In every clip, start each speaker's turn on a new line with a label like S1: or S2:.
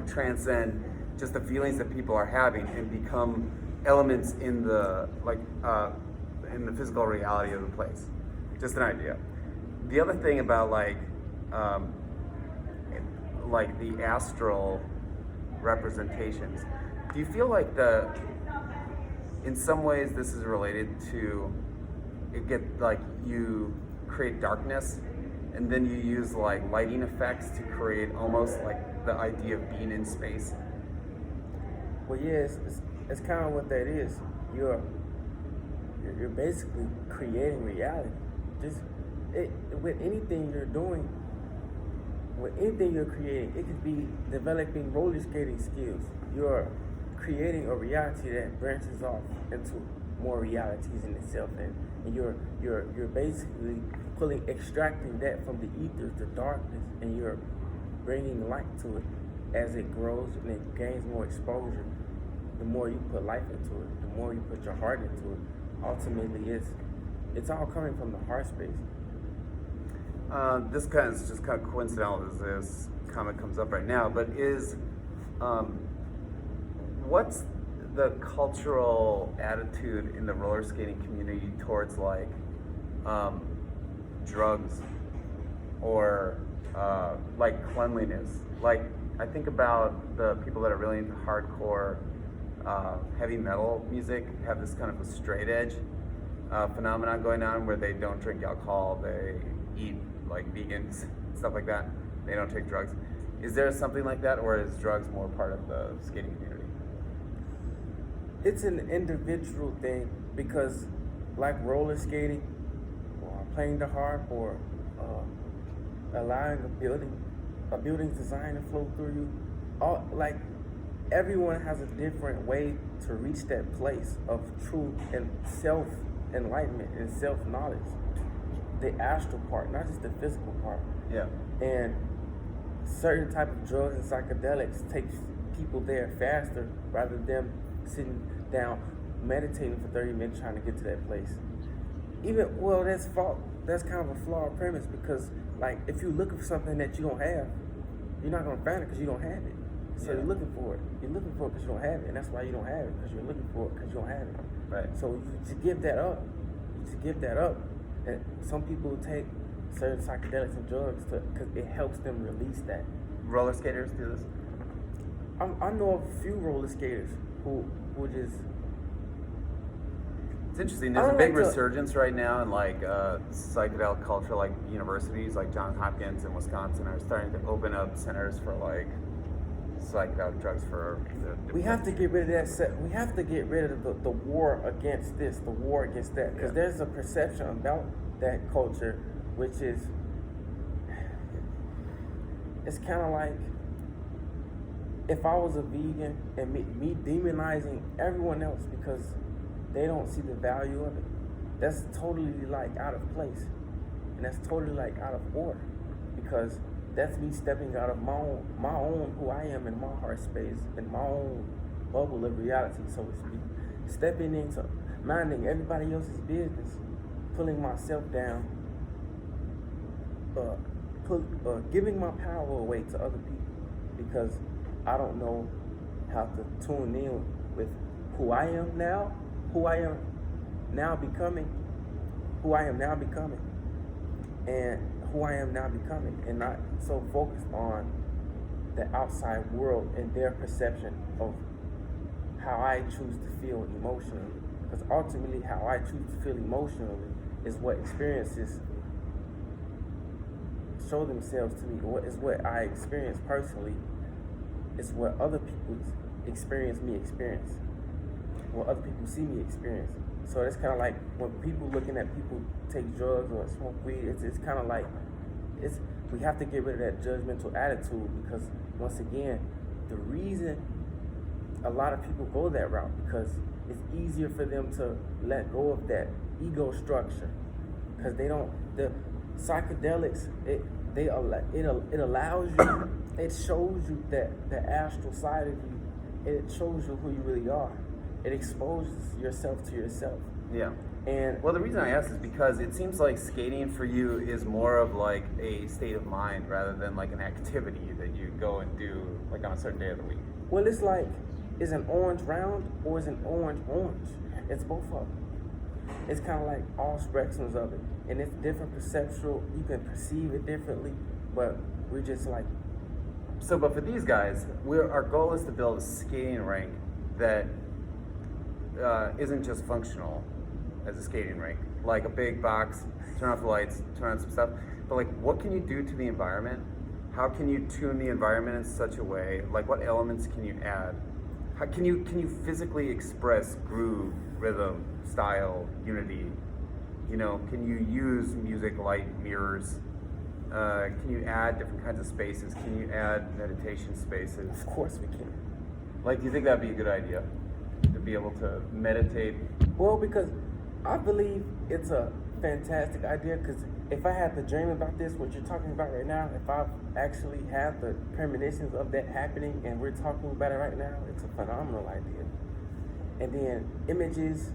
S1: transcend just the feelings that people are having and become elements in the in the physical reality of the place. Just an idea. The other thing about the astral representations, do you feel like in some ways this is related to you create darkness and then you use like lighting effects to create almost like the idea of being in space?
S2: Well, yeah, it's kind of what that is. You're basically creating reality. With anything you're doing, with anything you're creating, it could be developing roller skating skills. You're creating a reality that branches off into more realities in itself, and you're basically extracting that from the ethers, the darkness, and you're bringing light to it as it grows and it gains more exposure. The more you put life into it, the more you put your heart into it. Ultimately, it's all coming from the heart space.
S1: This is just kind of coincidental as this comment comes up right now, but what's the cultural attitude in the roller skating community towards drugs or cleanliness? Like, I think about the people that are really into hardcore heavy metal music have this kind of a straight edge phenomenon going on where they don't drink alcohol, they eat like vegans, stuff like that. They don't take drugs. Is there something like that, or is drugs more part of the skating community?
S2: It's an individual thing because, like roller skating, or playing the harp, or allowing a building's design to flow through you, everyone has a different way to reach that place of truth and self-enlightenment and self-knowledge. The astral part, not just the physical part.
S1: Yeah.
S2: And certain type of drugs and psychedelics takes people there faster rather than them sitting down meditating for 30 minutes trying to get to that place. That's kind of a flawed premise because, like, if you're looking for something that you don't have, you're not going to find it because you don't have it. So you're looking for it. You're looking for it because you don't have it, and that's why you don't have it, because you're looking for it because you don't have it.
S1: Right.
S2: So to give that up, and some people take certain psychedelics and drugs because it helps them release that.
S1: Roller skaters do this?
S2: I know of a few roller skaters who just...
S1: It's interesting. There's a big resurgence right now in psychedelic culture, like universities like Johns Hopkins and Wisconsin are starting to open up centers for psychedelic drugs for
S2: we have to get rid of that. We have to get rid of the war against this, the war against that, because there's a perception about that culture, which is, it's kind of like if I was a vegan and me demonizing everyone else because they don't see the value of it. That's totally out of place, and that's totally out of order, because that's me stepping out of my own who I am in my heart space, in my own bubble of reality, so to speak. Stepping into minding everybody else's business, pulling myself down, giving my power away to other people because I don't know how to tune in with who I am now becoming, and not so focused on the outside world and their perception of how I choose to feel emotionally. Because ultimately, how I choose to feel emotionally is what experiences show themselves to me, or is what I experience personally. It's what other people experience, what other people see me experience. So it's kind of like when people looking at people take drugs or smoke weed, it's kind of like, we have to get rid of that judgmental attitude, because once again, the reason a lot of people go that route, because it's easier for them to let go of that ego structure, because the psychedelics, it allows you, it shows you that the astral side of you, it shows you who you really are. It exposes yourself to yourself.
S1: Yeah.
S2: And
S1: Well, the reason I ask is because it seems like skating for you is more of like a state of mind rather than like an activity that you go and do like on a certain day of the week.
S2: well, it's like, is an orange round or is an orange orange? It's both of them. It's kind of like all spectrums of it, and it's different perceptual. You can perceive it differently, but we're just like,
S1: So, but for these guys, our goal is to build a skating rink that isn't just functional as a skating rink, like a big box, turn off the lights, turn on some stuff. But like, what can you do to the environment? How can you tune the environment in such a way? Like, what elements can you add? How can you physically express groove, rhythm, style, unity? You know, can you use music, light, mirrors? Can you add different kinds of spaces? Can you add meditation spaces?
S2: of course we can.
S1: Like, do you think that'd be a good idea to be able to meditate?
S2: Well, because I believe it's a fantastic idea. Because if I had to dream about this, what you're talking about right now, if I actually have the premonitions of that happening, and we're talking about it right now, it's a phenomenal idea. And then images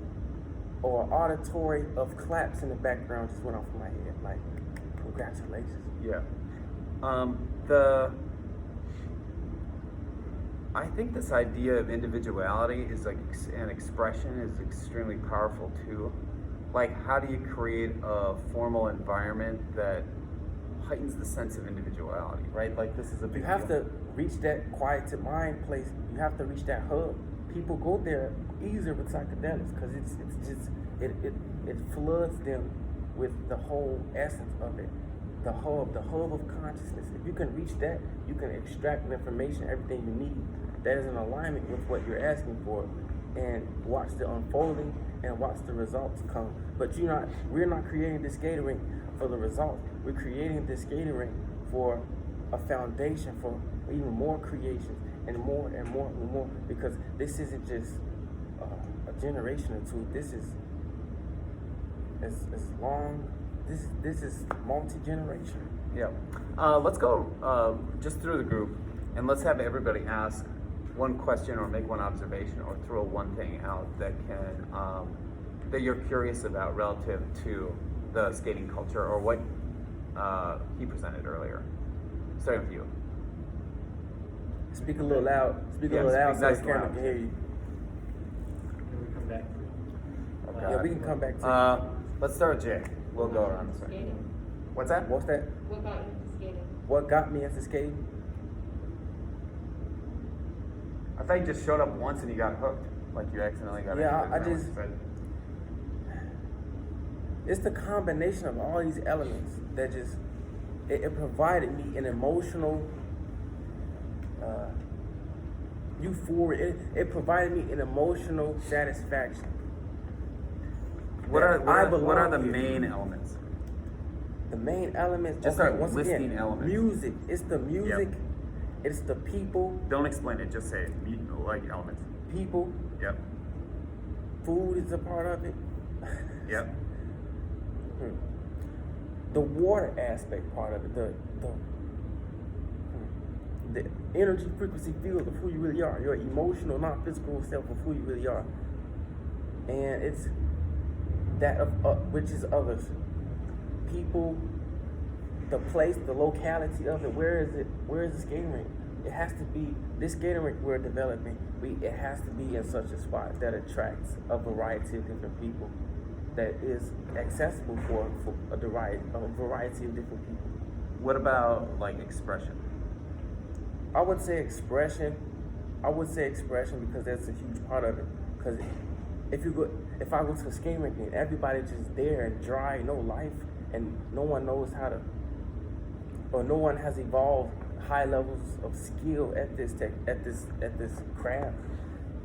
S2: or auditory of claps in the background just went off in my head. Like, congratulations.
S1: Yeah. I think this idea of individuality is like an expression is extremely powerful too. Like, how do you create a formal environment that heightens the sense of individuality, right? Like, this is a big
S2: You have
S1: deal.
S2: to reach that quiet to mind place. You have to reach that hub. People go there easier with psychedelics because it floods them with the whole essence of it. The hub of consciousness. If you can reach that, you can extract the information, everything you need that is in alignment with what you're asking for, and watch the unfolding and watch the results come. But we're not creating this skating rink for the results. We're creating this skating rink for a foundation for even more creations and more and more and more, because this isn't just a generation or two. This is as long. This is multi-generation.
S1: Yeah. Let's go just through the group, and let's have everybody ask one question or make one observation or throw one thing out that can that you're curious about relative to the skating culture or what he presented earlier. Starting with you.
S2: Speak a little loud. Speak a
S1: Yeah,
S2: little loud
S1: speak
S2: so
S1: nice
S2: the
S1: and
S2: camera
S1: loud.
S2: can hear you.
S3: Can we come back to
S1: Okay.
S2: Yeah, we can come back to
S1: Let's start with Jay. We'll go around this way.
S4: Skating.
S1: What's that?
S2: what's that?
S4: What got you into skating?
S2: What got me into skating?
S1: I thought you just showed up once and you got hooked. Like you accidentally got
S2: Yeah,
S1: into it.
S2: I
S1: Is that what
S2: just-
S1: you said?
S2: It's the combination of all these elements that just it provided me an emotional euphoria. It provided me an emotional satisfaction.
S1: What are
S2: I belong
S1: the
S2: here.
S1: main elements?
S2: The main elements.
S1: Just
S2: okay,
S1: start
S2: once
S1: listing
S2: again,
S1: elements.
S2: Music. It's the music.
S1: Yep.
S2: It's the people.
S1: Don't explain it. Just say it. Like elements.
S2: People.
S1: Yep.
S2: Food is a part of it.
S1: Yep.
S2: The water aspect part of it. The energy frequency field of who you really are. Your emotional, non-physical self of who you really are. And it's that of which is others. People, the place, the locality of it. Where is it? Where is the skating rink? It has to be this skating rink we're developing. It has to be in such a spot that attracts a variety of different people, that is accessible for a variety of different people.
S1: What about like expression?
S2: I would say expression. Because that's a huge part of it. Because if I go to a skating rink and everybody's just there and dry, no life, and no one knows how to, or no one has evolved high levels of skill at this craft,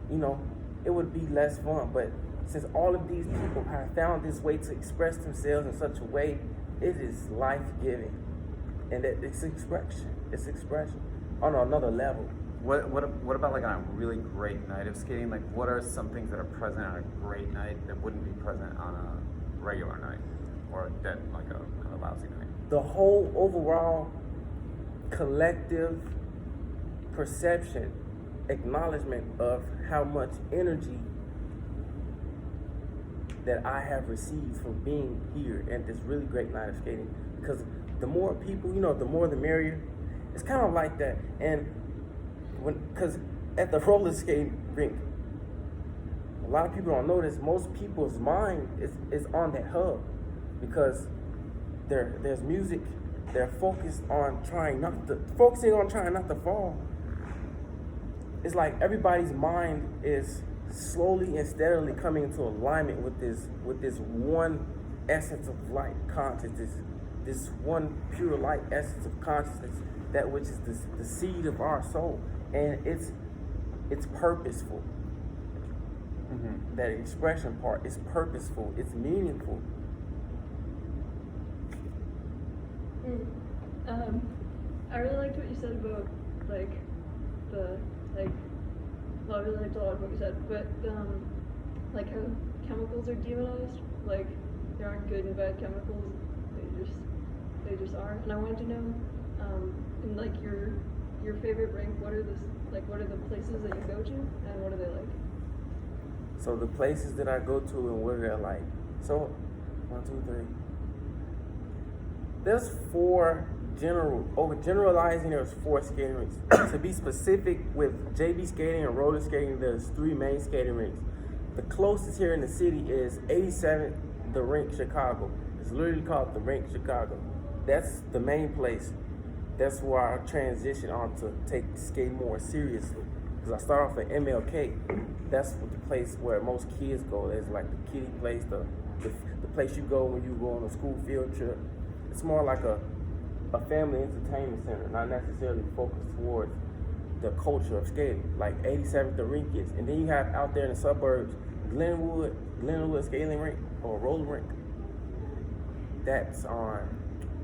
S2: it would be less fun. But since all of these people have found this way to express themselves in such a way, it is life-giving, and that it's expression. It's expression on another level.
S1: What about like on a really great night of skating? Like, what are some things that are present on a great night that wouldn't be present on a regular night or a dead, like a kind of lousy night?
S2: The whole overall collective perception, acknowledgement of how much energy that I have received from being here at this really great night of skating. Because the more people, the more the merrier. It's kind of like that. And because at the roller skating rink, a lot of people don't know this. Most people's mind is on that hub because there's music. They're focusing on trying not to fall. It's like everybody's mind is slowly and steadily coming into alignment with this one essence of light consciousness, this one pure light essence of consciousness, that which is the seed of our soul, and it's purposeful.
S1: Mm-hmm.
S2: That expression part is purposeful. It's meaningful.
S4: I really liked what you said about well, I really liked a lot of what you said, but like how chemicals are demonized, like there aren't good and bad chemicals, they just are. And I wanted to know, in like your favorite rink, what are the places that you go to, and what are they like?
S2: So the places that I go to and what are they like? So 1, 2, 3. There's 4 generalizing, there's 4 skating rinks. To be specific, with JB skating and roller skating, there's 3 main skating rinks. The closest here in the city is 87, the Rink Chicago. It's literally called the Rink Chicago. That's the main place. That's where I transition on to take skating more seriously. Because I start off at MLK. That's the place where most kids go. There's like the kiddie place, the place you go when you go on a school field trip. It's more like a family entertainment center, not necessarily focused towards the culture of skating, like 87th the rink is. And then you have out there in the suburbs, Glenwood skating rink or roller rink. That's on,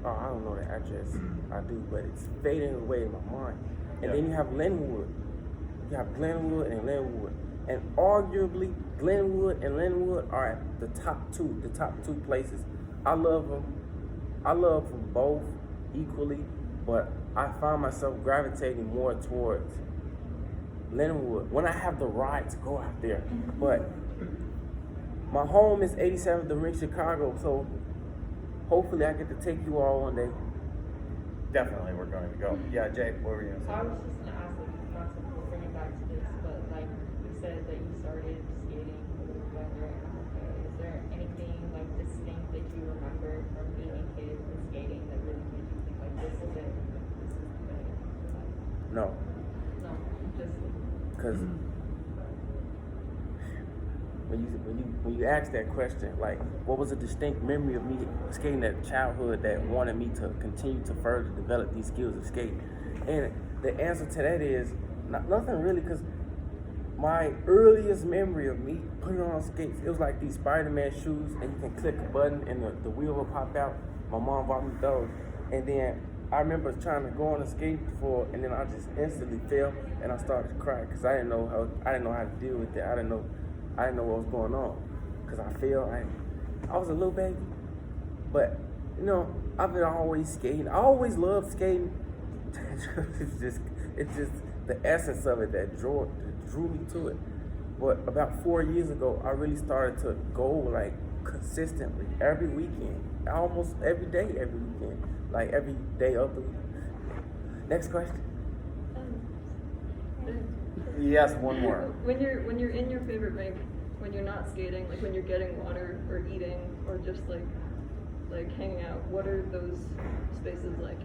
S2: I don't know the address, I do, but it's fading away in my mind. And then you have Linwood. You have Glenwood and Linwood. And arguably, Glenwood and Linwood are at the top two places. I love them both equally, but I find myself gravitating more towards Linwood when I have the right to go out there. But my home is 87th the Rink Chicago, so hopefully I get to take you all one day.
S1: Definitely, we're going to go. Yeah, Jay, what were you
S5: I
S1: going
S5: was just gonna ask, like, not to bring it back to this, but like you said that you started skating when you were in Africa. Is there anything like distinct that you remember from being a kid and skating that really made you think like this is it, this is the thing?
S2: No,
S5: No, just
S2: because when you ask that question, like, what was a distinct memory of me skating at childhood that wanted me to continue to further develop these skills of skating? And the answer to that is nothing really, because my earliest memory of me putting on skates, it was like these Spider-Man shoes, and you can click a button and the wheel will pop out. My mom bought me those, and then I remember trying to go on a skate floor, and then I just instantly fell, and I started to cry because I didn't know how to deal with it. I didn't know what was going on because I fell. I was a little baby, but I've been always skating. I always loved skating. it's just the essence of it that drew me to it. But about 4 years ago, I really started to go like consistently every weekend, almost every day, every weekend, like every day of the week. Next question.
S1: Yes, one more.
S4: When you're in your favorite rink, when you're not skating, like when you're getting water or eating or just like hanging out, what are those spaces like?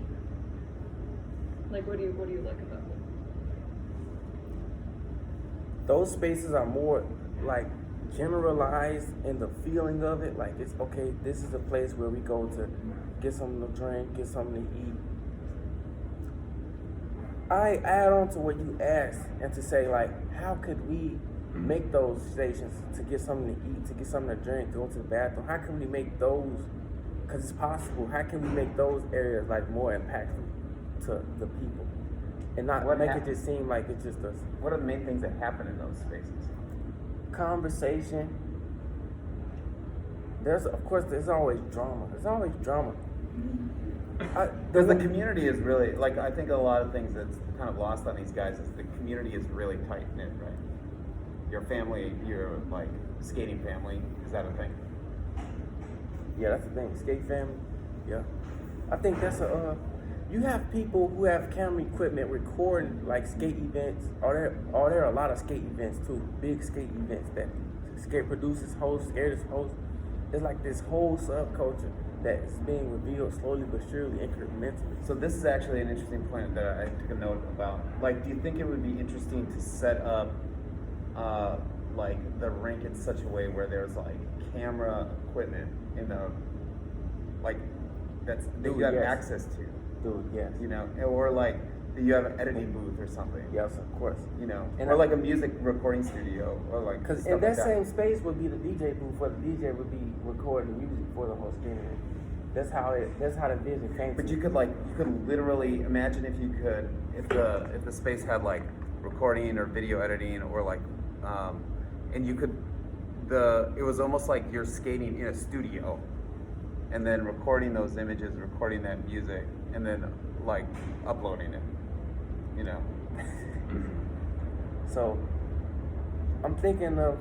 S4: Like what do you like about them?
S2: Those spaces are more like generalized in the feeling of it. Like, it's okay, this is a place where we go to get something to drink, get something to eat. I add on to what you asked and to say, like, how could we make those stations to get something to eat, to get something to drink, to go to the bathroom? How can we make those, because it's possible, how can we make those areas like more impactful to the people and not make it just seem like it's just us?
S1: What are the main things that happen in those spaces?
S2: Conversation. There's always drama. There's always drama.
S1: Because the community is really, like, I think a lot of things that's kind of lost on these guys is the community is really tight knit, right? your family, your like skating family? Is that a thing?
S2: Yeah, that's the thing. Skate family. Yeah, I think that's a. You have people who have camera equipment recording like skate events. Or there are a lot of skate events too. Big skate events that skate producers host, skaters host. There's like this whole subculture that's being revealed slowly but surely, incrementally.
S1: So this is actually an interesting point that I took a note about. Like, do you think it would be interesting to set up like the rink in such a way where there's like camera equipment in the like that
S2: Dude,
S1: you have
S2: yes.
S1: access to,
S2: Dude, yes.
S1: you know, or like that you have an editing booth or something,
S2: Yes, of course.
S1: you know,
S2: And
S1: or
S2: I-
S1: like a music recording studio, or like
S2: Because
S1: stuff
S2: in that
S1: like
S2: same space would be the DJ booth, where the DJ would be recording music for the whole skating rink. That's how the vision came.
S1: But
S2: to
S1: you
S2: me.
S1: could literally imagine if the space had like recording or video editing or like and you could it was almost like you're skating in a studio and then recording those images, recording that music, and then like uploading it, you know.
S2: So I'm thinking of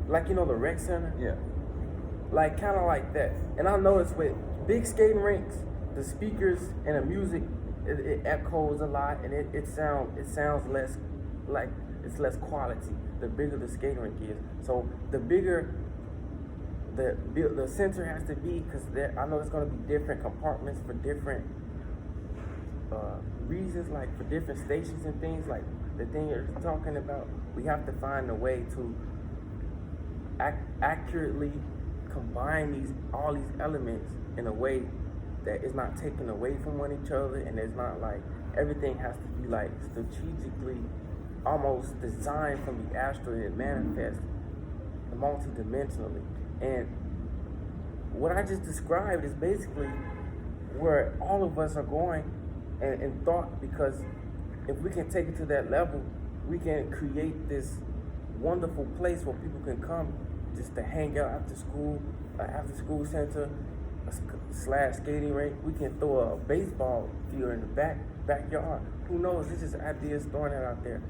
S2: like the rec center.
S1: Yeah.
S2: Like kind of like that. And I noticed with big skating rinks, the speakers and the music, it echoes a lot, and it sounds less like it's less quality. The bigger the skating rink is, so the bigger the center has to be, because I know there's going to be different compartments for different reasons, like for different stations and things. Like the thing you're talking about, we have to find a way to accurately combine all these elements in a way that is not taken away from each other, and it's not like everything has to be like strategically almost designed from the astral, and it manifests multidimensionally. And what I just described is basically where all of us are going in thought, because if we can take it to that level, we can create this wonderful place where people can come just to hang out after school, after school center, / skating rink. We can throw a baseball field in the backyard. Who knows? This is ideas, throwing that out there.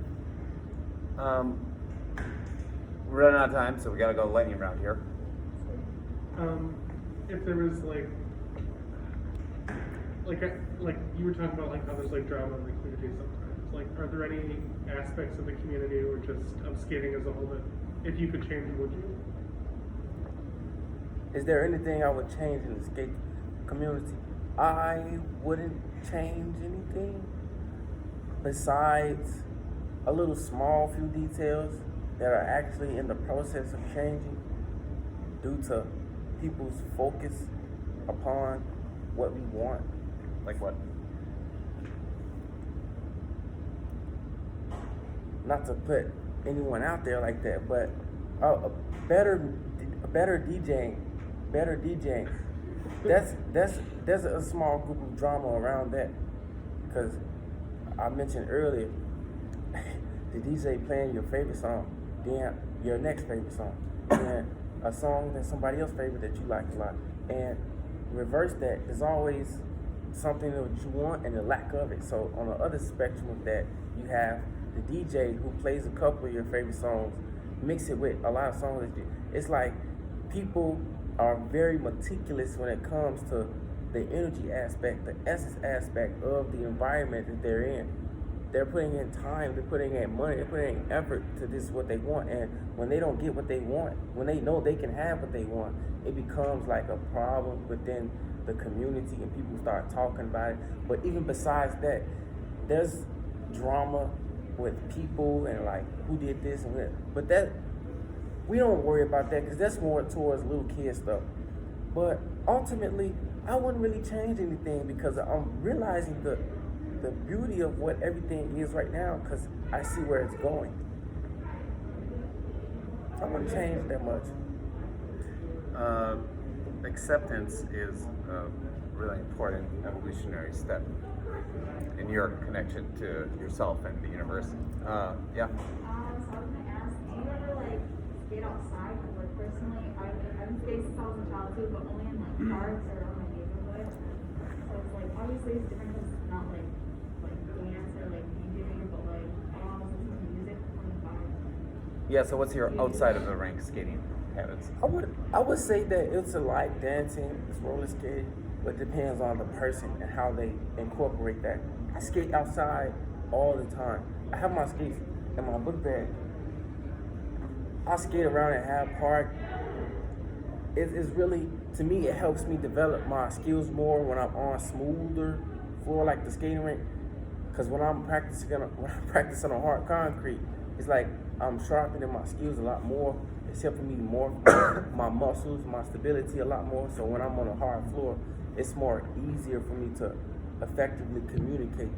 S1: We're running out of time, so we gotta go lightning round here.
S3: If there was like you were talking about like how there's like drama in the community sometimes, like are there any aspects of the community or just of skating as a whole that if you could change, would you?
S2: Is there anything I would change in the skate community? I wouldn't change anything besides a little small few details that are actually in the process of changing due to people's focus upon what we want.
S1: Like what?
S2: Not to put anyone out there like that, but a better DJing. There's a small group of drama around that, because I mentioned earlier the DJ playing your favorite song, then your next favorite song, then a song that somebody else favorite that you like a lot, and reverse that. There's always something that you want and a lack of it. So on the other spectrum of that, you have the DJ who plays a couple of your favorite songs, mix it with a lot of songs that it's like people are very meticulous when it comes to the energy aspect, the essence aspect of the environment that they're in. They're putting in time, they're putting in money, they're putting in effort to this what they want. And when they don't get what they want, when they know they can have what they want, it becomes like a problem within the community, and people start talking about it. But even besides that, there's drama with people and like who did this and that. But that, we don't worry about that, because that's more towards little kid stuff. But ultimately, I wouldn't really change anything, because I'm realizing the beauty of what everything is right now, because I see where it's going. I wouldn't change that much.
S1: Acceptance is a really important evolutionary step in your connection to yourself and the universe. Yeah.
S6: So I was gonna ask, do you ever like skate outside? Like personally, I've been skating since I was a child too, but only in like parks or on my neighborhood. So it's like obviously it's different because it's not like dance or like DJing, but like I always listen to music on the car.
S1: Yeah, so what's your outside of the rink skating habits?
S2: I would say that it's like dancing, it's roller skating, but it depends on the person and how they incorporate that. I skate outside all the time. I have my skates in my book bag. I skate around at Hab Park. It's really, to me, it helps me develop my skills more when I'm on smoother floor like the skating rink. Because when I'm practicing on hard concrete, it's like I'm sharpening my skills a lot more. It's helping me more, my muscles, my stability a lot more. So when I'm on a hard floor, it's more easier for me to effectively communicate.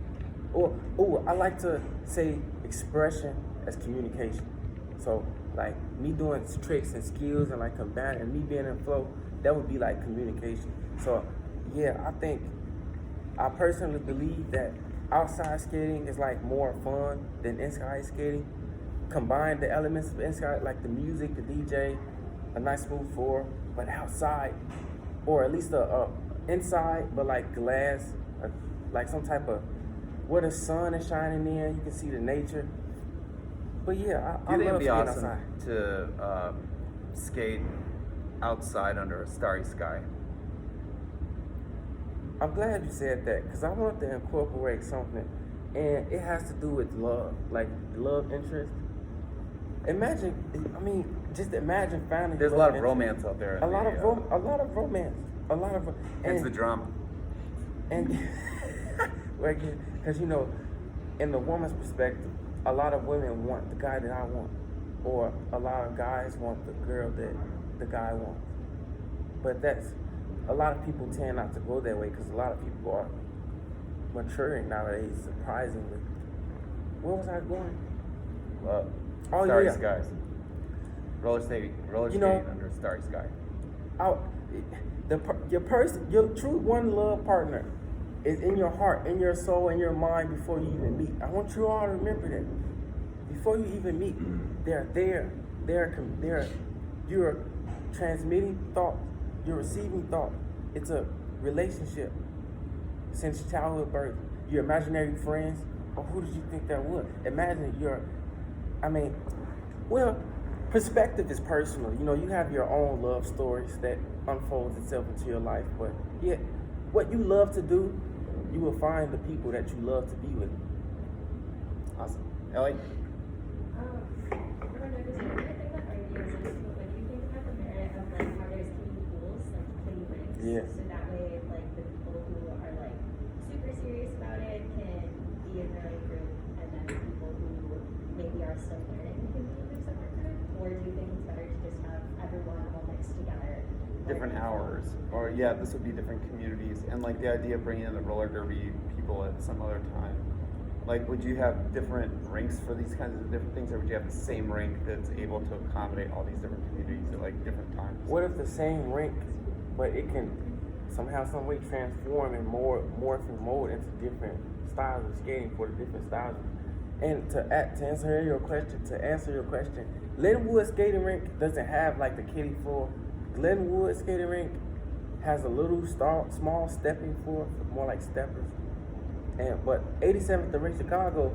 S2: Or I like to say expression as communication. So like me doing tricks and skills and like combating and me being in flow, that would be like communication. So yeah, I personally believe that outside skating is like more fun than inside skating. Combine the elements of inside, like the music, the DJ, a nice smooth floor, but outside, or at least inside, but like glass, like some type of where the sun is shining in, you can see the nature. But yeah, I
S1: Do you think
S2: love
S1: it'd be
S2: skating
S1: awesome
S2: outside.
S1: to skate outside under a starry sky?
S2: I'm glad you said that because I want to incorporate something, and it has to do with love, like love interest. Just imagine finding.
S1: There's a
S2: love
S1: lot of
S2: interest.
S1: romance out there.
S2: A lot of romance.
S1: Hence the drama.
S2: And because in the woman's perspective, a lot of women want the guy that I want, or a lot of guys want the girl that the guy wants. But a lot of people tend not to go that way because a lot of people are maturing nowadays, surprisingly. Where was I going?
S1: Starry
S2: yeah.
S1: skies. Roller skating under a starry sky.
S2: Your true one love partner is in your heart, in your soul, in your mind before you even meet. I want you all to remember that. Before you even meet, they're there. You're transmitting thought. You're receiving thought. It's a relationship since childhood birth. Your imaginary friends, or who did you think that was? Imagine perspective is personal. You have your own love stories that unfolds itself into your life. But yeah, what you love to do, you will find the people that you love to be with.
S1: Awesome. Ellie?
S7: I don't know, just one thing about ideas is, like, you think about the merit of, like, how there's kiddie pools, like kiddie rinks.
S2: Yeah.
S7: So that way, like, the people who are, like, super serious about it can be in their own group, and then people who maybe are still learning can be in their separate group? Or do you think it's better to just have everyone all mixed together?
S1: Different hours, or this would be different communities, and like the idea of bringing in the roller derby people at some other time. Like, would you have different rinks for these kinds of different things, or would you have the same rink that's able to accommodate all these different communities at like different times?
S2: What if the same rink, but it can somehow, some way transform and morph and mold into different styles of skating for the different styles? And to answer your question, Glenwood Skating Rink doesn't have like the kiddie floor. Glenwood Skating Rink has a little small stepping floor, more like steppers. But 87th and Rink Chicago,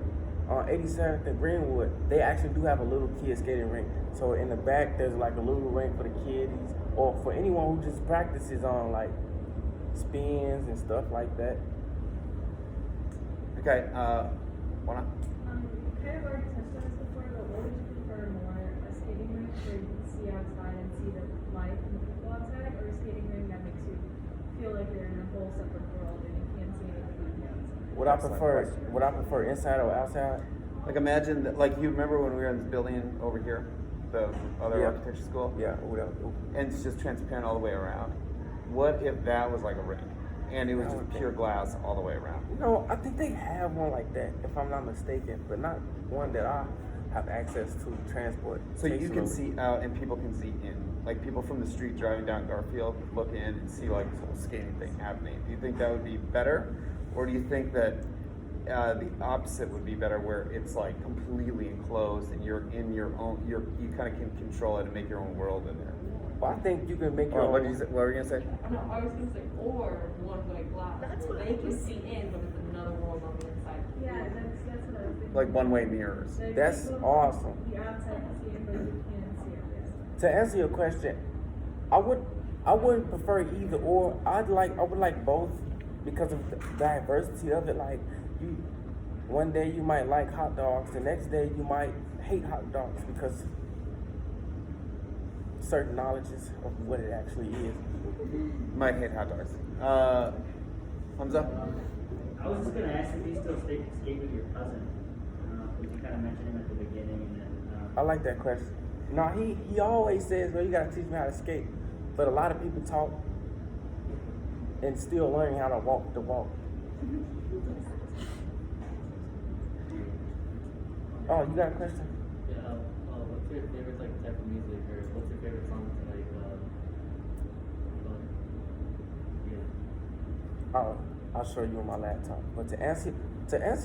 S2: on 87th and Greenwood, they actually do have a little kid skating rink. So in the back, there's like a little rink for the kiddies, or for anyone who just practices on like spins and stuff like that.
S1: Okay, wanna?
S8: Kind of already touched on this before, but what would you prefer more, a skating rink where you can see outside and see the life and the people outside, or a skating rink that makes you feel like you're in a whole separate world and you can't see anything on the outside?
S2: Would I prefer inside or outside?
S1: Like, imagine that, like, you remember when we were in this building over here, the other
S2: Yeah.
S1: architecture school?
S2: Yeah, whatever.
S1: And it's just transparent all the way around. What if that was like a rink, and it was just pure glass all the way around?
S2: No, I think they have one like that, if I'm not mistaken, but not one that I have access to transport.
S1: So you can see out and people can see in. Like, people from the street driving down Garfield look in and see like this whole skating thing happening. Do you think that would be better? Or do you think that the opposite would be better, where it's like completely enclosed and you're in your own, you kind of can control it and make your own world in there?
S2: Well, I think you can make your own.
S1: What were you gonna say?
S5: No, I was gonna say, or one way glass.
S7: That's
S5: where
S7: what
S5: they
S7: I
S5: can
S7: was
S5: see in, but it's another world on the inside.
S8: Yeah, that's what I was thinking.
S1: like one-way mirrors.
S8: Like,
S2: That's
S8: people
S2: awesome.
S8: The outside can see it, but you can't see it.
S2: To answer your question, I wouldn't prefer either or. I would like both because of the diversity of it. Like one day you might like hot dogs, the next day you might hate hot dogs because certain knowledges of what it actually is.
S1: Might hate hot dogs. Hamza?
S9: I was just gonna ask if you still skate with your cousin. Because you kind of mentioned him at the beginning, and then.
S2: I like that question. No, he always says, "Well, you gotta teach me how to skate," but a lot of people talk and still learning how to walk the walk. Oh, you got a question?
S10: Yeah, what's your favorite like type of music, or what's your favorite song to like? Yeah.
S2: I'll show you on my laptop. But to answer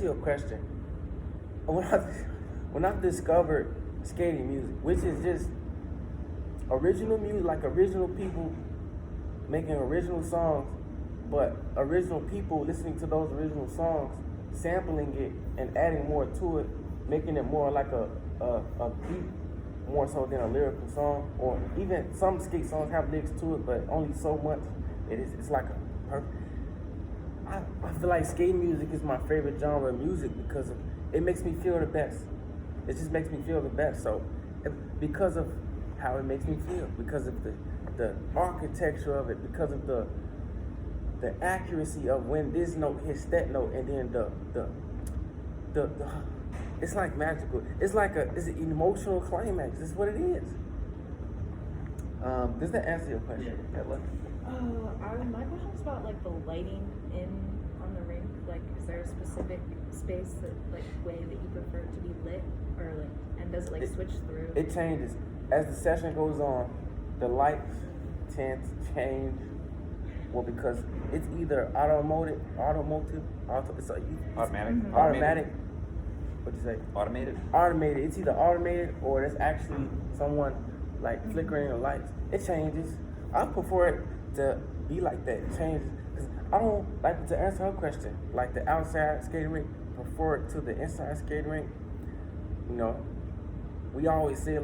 S2: your question, when I discovered skating music, which is just original music, like original people making original songs, but original people listening to those original songs, sampling it and adding more to it, making it more like a beat, more so than a lyrical song, or even some skate songs have lyrics to it, but only so much. It's like a perfect. I feel like skate music is my favorite genre of music because it makes me feel the best. It just makes me feel the best. So because of how it makes me feel, because of the architecture of it, because of the accuracy of when this note hits that note, and then the it's like magical. It's an emotional climax. That's what it is. Does that answer your question?
S10: Yeah.
S2: Look.
S5: My question is about like the lighting on the rink. Like, is there a specific space way that you prefer it to be lit, or and does it switch through?
S2: It changes as the session goes on. The lights tend to change. Well, because it's either automatic. Automatic. What'd you say?
S1: Automated?
S2: Automated. It's either automated or it's actually someone flickering the lights. It changes. I prefer it to be like that. It changes. 'Cause I don't like to answer her question. Like the outside skating rink, prefer it to the inside skating rink. You know, we always say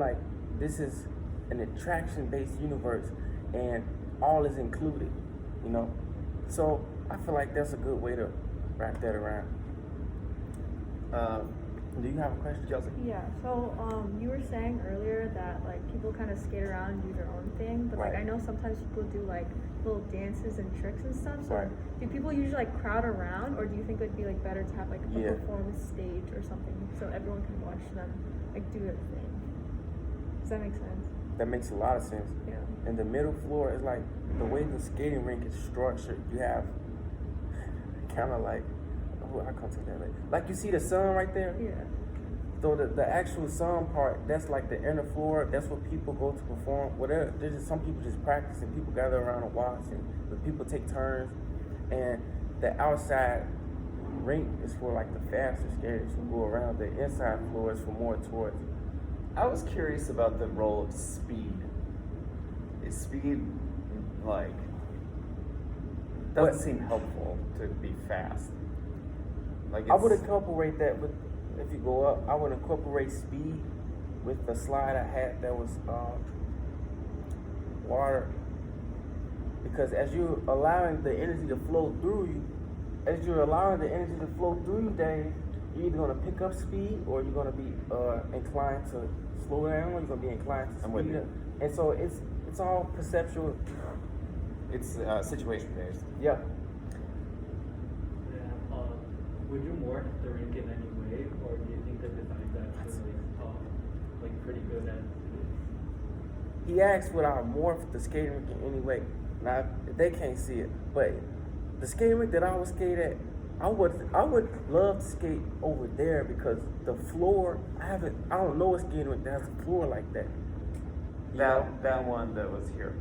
S2: this is an attraction-based universe, and all is included. You know, so I feel like that's a good way to wrap that around. Do you have a question, Chelsea?
S11: Yeah, so you were saying earlier that people kind of skate around and do their own thing, but
S2: Right.
S11: I know sometimes people do little dances and tricks and stuff. So
S2: Right.
S11: do people usually crowd around, or do you think it'd be better to have a
S2: Yeah.
S11: performance stage or something so everyone can watch them do their thing? Does that make sense?
S2: That makes a lot of sense.
S11: Yeah.
S2: And the middle floor is the way the skating rink is structured. You have kind of I'll come to that later. You see the sun right there?
S11: Yeah.
S2: So the actual sun part, that's the inner floor. That's where people go to perform. Whatever. There's just some people just practice and people gather around and watch, and the people take turns. And the outside rink is for the faster skaters who go around. The inside floor is for more towards.
S1: I was curious about the role of speed. Is speed doesn't
S2: What?
S1: seem helpful to be fast?
S2: I would incorporate that with, if you go up, I would incorporate speed with the slide I had that was water. Because as you're allowing the energy to flow through you, Dave, you're either going to pick up speed or you're going to be inclined to slow down, or you're going to be inclined to
S1: I'm with
S2: speed
S1: you.
S2: up. And so it's all perceptual.
S1: It's situation based.
S2: Yeah.
S10: Yeah. Would you morph the rink in any way, or do you think the design's actually pretty good at?
S2: He asked would I morph the skating rink in any way. Now they can't see it, but the skating rink that I would skate at, I would love to skate over there because the floor I don't know a skating rink that has a floor like that. You know?
S1: That one that was here,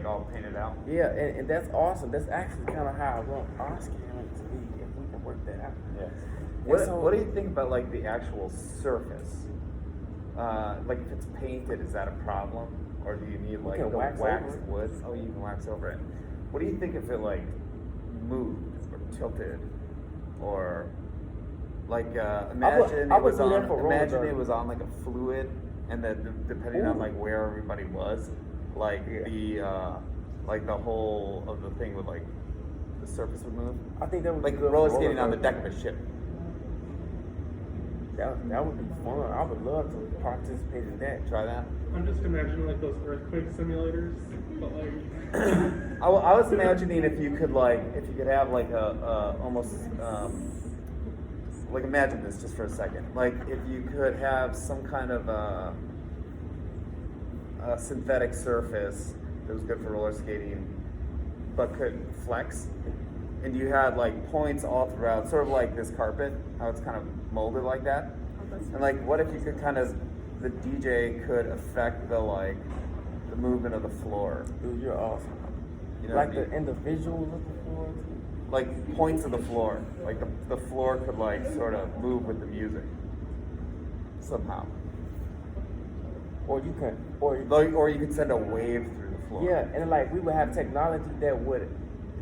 S1: all painted out.
S2: Yeah, and that's awesome. That's actually kind of how I want our skating rink to be if we can work that out.
S1: Yeah.
S2: So-
S1: What do you think about the actual surface? If it's painted, is that a problem, or do you need
S2: You
S1: the
S2: can wax
S1: waxed
S2: over it.
S1: wood? Oh, you can wax over it. What do you think if it moved or tilted, or Like imagine
S2: I
S1: it
S2: would
S1: was
S2: do that
S1: on.
S2: for roller
S1: Imagine it
S2: derby.
S1: was on like a fluid, and then depending on
S2: Ooh.
S1: like where everybody was, like the whole of the thing would like the surface would move.
S2: I think that would
S1: Like
S2: be good
S1: roller
S2: for
S1: skating on the
S2: derby.
S1: deck of a ship.
S2: That would be fun. I would love to participate in that.
S1: Try that.
S3: I'm just imagining like those earthquake simulators, but like.
S1: I was imagining if you could have like a almost like imagine this just for a second. Like if you could have some kind of a synthetic surface that was good for roller skating, but could flex, and you had like points all throughout, sort of like this carpet, how it's kind of molded like that. And like, what if you could the DJ could affect the movement of the floor,
S2: Dude, you're awesome.
S1: you know,
S2: Like
S1: what I mean?
S2: the individual looking for
S1: Like points of the floor, like the floor could like sort of move with the music somehow,
S2: or you could
S1: or you could send a wave through the floor.
S2: yeah, and like we would have technology that would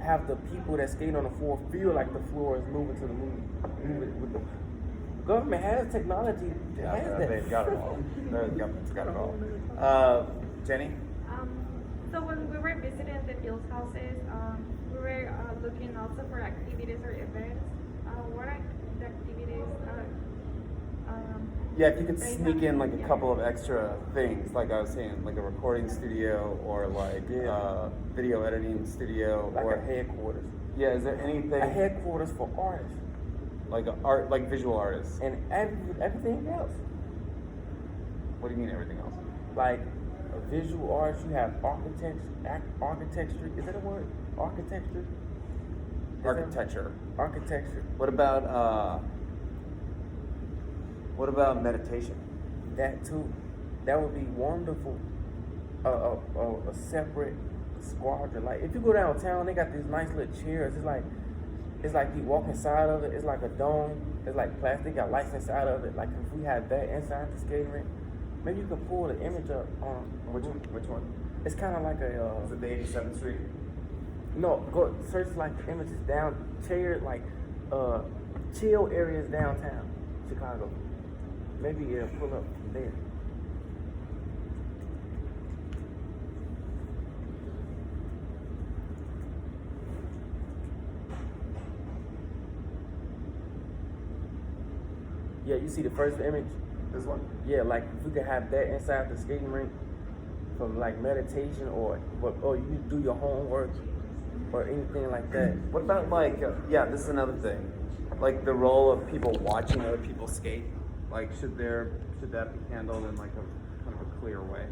S2: have the people that skate on the floor feel like the floor is moving to the moving with the government has technology that has that.
S1: They've got it all. The government's got it all. Jenny?
S8: So when we were visiting the Fields houses, we were looking also for activities or events. What are the activities?
S1: Yeah, if you could
S8: they
S1: sneak
S8: have-
S1: in like a
S8: yeah.
S1: couple of extra things, like I was saying, like a recording studio or like
S2: Yeah.
S1: video editing studio
S2: Like
S1: or
S2: a headquarters.
S1: yeah, is there anything
S2: A headquarters for artists
S1: like art, like visual artists?
S2: and everything else.
S1: What do you mean everything else?
S2: Like a visual artist, you have architecture. Is that a word? Architecture. Is that-
S1: Architecture.
S2: Architecture.
S1: What about meditation?
S2: That too. That would be wonderful. A separate squadron. Like if you go downtown, they got these nice little chairs. It's like you walk inside of it. It's like a dome. It's like plastic. Got lights inside of it. Like if we had that inside the skating rink, maybe you could pull the image up on
S1: Which one?
S2: It's kind of like a.
S1: Is it the 87th Street?
S2: No, go search like the images down chairs like chill areas downtown Chicago. Maybe it'll pull up from there. Yeah, you see the first image?
S1: This one?
S2: Yeah, like if we could have that inside the skating rink from like meditation or you do your homework or anything like that.
S1: What about like this is another thing, like the role of people watching other people skate. Like should that be handled in like a kind of a clear way?